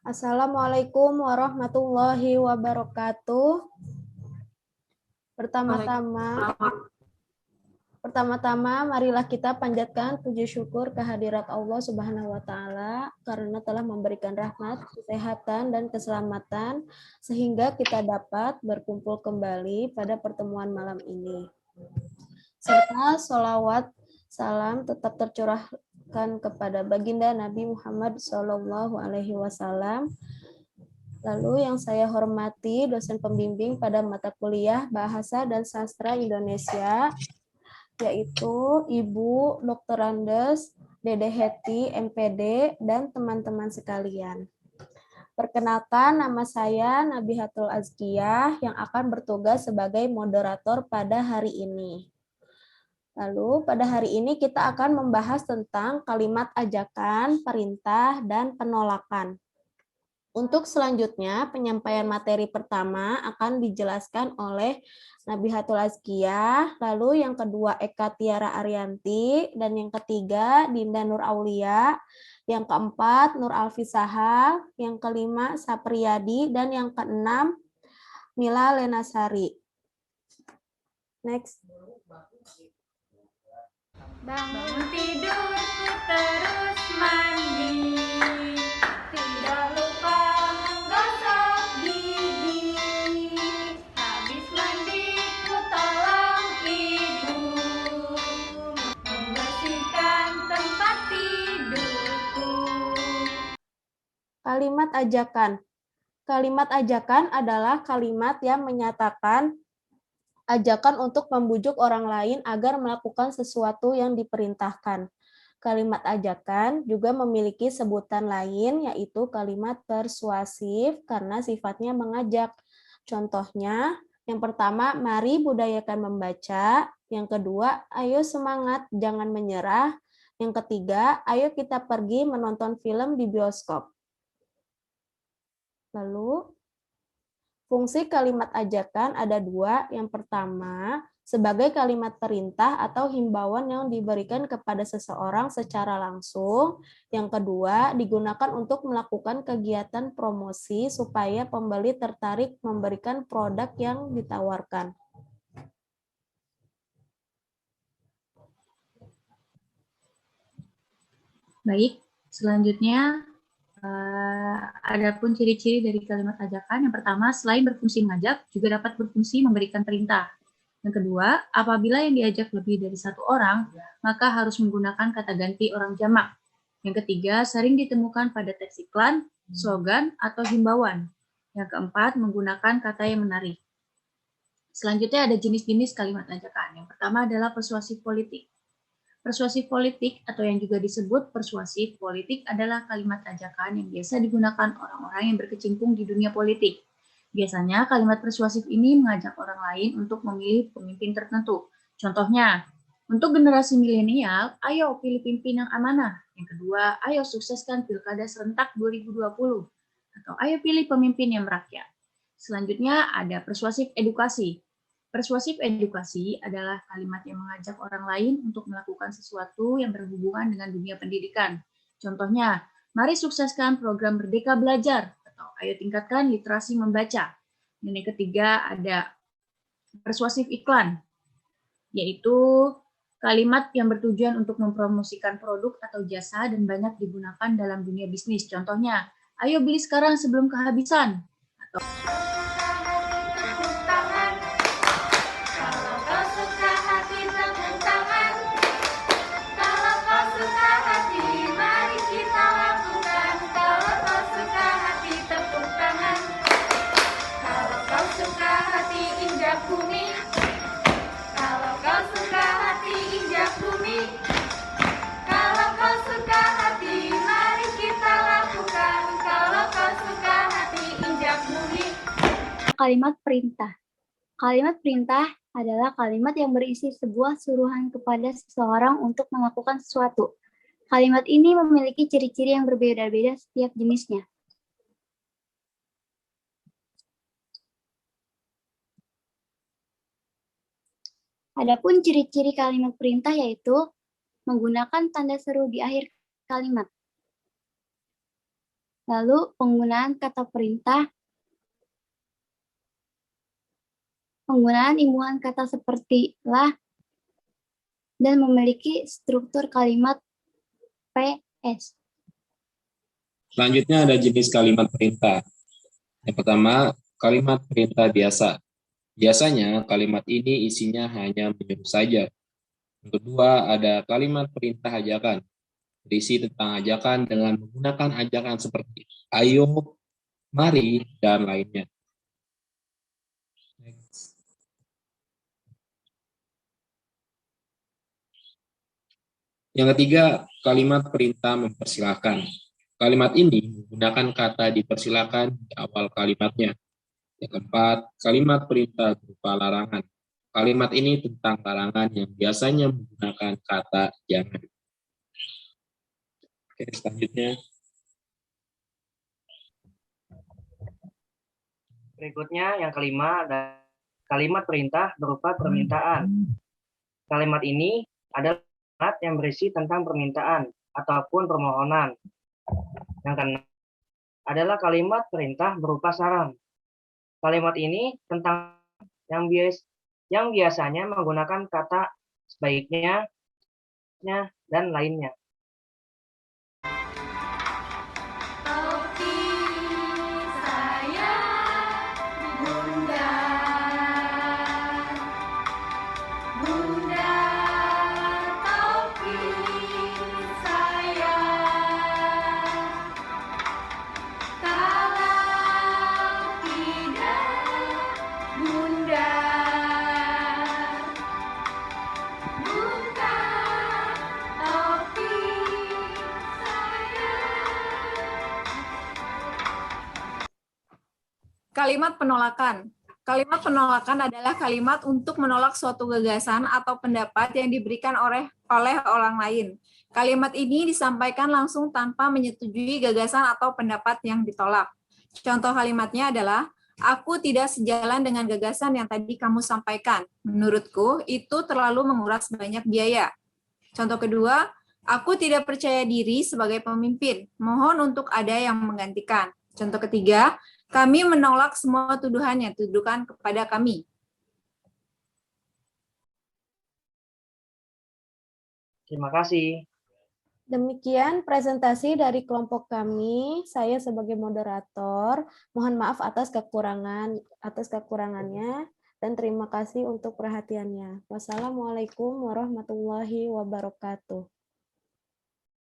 Assalamualaikum warahmatullahi wabarakatuh. Waalaikumsalam. Pertama-tama, marilah kita panjatkan puji syukur kehadirat Allah Subhanahu wa Ta'ala karena telah memberikan rahmat, kesehatan, dan keselamatan sehingga kita dapat berkumpul kembali pada pertemuan malam ini. Serta sholawat salam tetap tercurahkan kepada baginda Nabi Muhammad SAW. Lalu yang saya hormati dosen pembimbing pada mata kuliah Bahasa dan Sastra Indonesia, yaitu Ibu Dr. Andes, Dede Heti, MPD, dan teman-teman sekalian. Perkenalkan, nama saya Nabihatul Azkiyah yang akan bertugas sebagai moderator pada hari ini. Lalu pada hari ini kita akan membahas tentang kalimat ajakan, perintah, dan penolakan. Untuk selanjutnya, penyampaian materi pertama akan dijelaskan oleh Nabihatul Azkiyah, lalu yang kedua Eka Tiara Arianti, dan yang ketiga Dinda Nur Aulia, yang keempat Nur Alfisahal, yang kelima Sapriyadi, dan yang keenam Mila Lenasari. Next. Bangun tidurku terus mandi, tidak lupa menggosok gigi. Habis mandiku tolong ibu membersihkan tempat tidurku. Kalimat ajakan. Kalimat ajakan adalah kalimat yang menyatakan ajakan untuk membujuk orang lain agar melakukan sesuatu yang diperintahkan. Kalimat ajakan juga memiliki sebutan lain, yaitu kalimat persuasif karena sifatnya mengajak. Contohnya, yang pertama, mari budayakan membaca. Yang kedua, ayo semangat, jangan menyerah. Yang ketiga, ayo kita pergi menonton film di bioskop. Lalu, fungsi kalimat ajakan ada dua. Yang pertama, sebagai kalimat perintah atau himbauan yang diberikan kepada seseorang secara langsung. Yang kedua, digunakan untuk melakukan kegiatan promosi supaya pembeli tertarik memberikan produk yang ditawarkan. Baik, selanjutnya adapun ciri-ciri dari kalimat ajakan. Yang pertama, selain berfungsi mengajak, juga dapat berfungsi memberikan perintah. Yang kedua, apabila yang diajak lebih dari satu orang, maka harus menggunakan kata ganti orang jamak. Yang ketiga, sering ditemukan pada teks iklan, slogan, atau himbauan. Yang keempat, menggunakan kata yang menarik. Selanjutnya ada jenis-jenis kalimat ajakan. Yang pertama adalah persuasif politik. Persuasif politik atau yang juga disebut persuasif politik adalah kalimat ajakan yang biasa digunakan orang-orang yang berkecimpung di dunia politik. Biasanya kalimat persuasif ini mengajak orang lain untuk memilih pemimpin tertentu. Contohnya, untuk generasi milenial, ayo pilih pemimpin yang amanah. Yang kedua, ayo sukseskan Pilkada serentak 2020. Atau ayo pilih pemimpin yang merakyat. Selanjutnya ada persuasif edukasi. Persuasif edukasi adalah kalimat yang mengajak orang lain untuk melakukan sesuatu yang berhubungan dengan dunia pendidikan. Contohnya, mari sukseskan program Merdeka Belajar, atau ayo tingkatkan literasi membaca. Dan yang ketiga ada persuasif iklan, yaitu kalimat yang bertujuan untuk mempromosikan produk atau jasa dan banyak digunakan dalam dunia bisnis. Contohnya, ayo beli sekarang sebelum kehabisan. Atau bumi. Kalau kau suka hati injak bumi. Kalau kau suka hati mari kita lakukan. Kalau kau suka hati injak bumi. Kalimat perintah. Kalimat perintah adalah kalimat yang berisi sebuah suruhan kepada seseorang untuk melakukan sesuatu. Kalimat ini memiliki ciri-ciri yang berbeda-beda setiap jenisnya. Adapun ciri-ciri kalimat perintah yaitu menggunakan tanda seru di akhir kalimat. Lalu penggunaan kata perintah, penggunaan imbuhan kata seperti lah dan memiliki struktur kalimat PS. Selanjutnya ada jenis kalimat perintah. Yang pertama, kalimat perintah biasa. Biasanya kalimat ini isinya hanya menyuruh saja. Yang kedua, ada kalimat perintah ajakan. Berisi tentang ajakan dengan menggunakan ajakan seperti ayo, mari, dan lainnya. Next. Yang ketiga, kalimat perintah mempersilahkan. Kalimat ini menggunakan kata dipersilakan di awal kalimatnya. Yang keempat, kalimat perintah berupa larangan. Kalimat ini tentang larangan yang biasanya menggunakan kata jangan. Oke, selanjutnya. Berikutnya yang kelima ada kalimat perintah berupa permintaan. Kalimat ini adalah kalimat yang berisi tentang permintaan ataupun permohonan. Yang keenam adalah kalimat perintah berupa saran. Kalimat ini tentang yang biasanya menggunakan kata sebaiknya dan lainnya. Topi saya Bunda, Bunda topi saya. Kalau tidak Bunda, buka topi saya. Kalimat penolakan. Kalimat penolakan adalah kalimat untuk menolak suatu gagasan atau pendapat yang diberikan oleh orang lain. Kalimat ini disampaikan langsung tanpa menyetujui gagasan atau pendapat yang ditolak. Contoh kalimatnya adalah, aku tidak sejalan dengan gagasan yang tadi kamu sampaikan. Menurutku, itu terlalu menguras banyak biaya. Contoh kedua, aku tidak percaya diri sebagai pemimpin. Mohon untuk ada yang menggantikan. Contoh ketiga, kami menolak semua tuduhan yang dituduhkan kepada kami. Terima kasih. Demikian presentasi dari kelompok kami. Saya sebagai moderator, mohon maaf atas kekurangannya dan terima kasih untuk perhatiannya. Wassalamualaikum warahmatullahi wabarakatuh.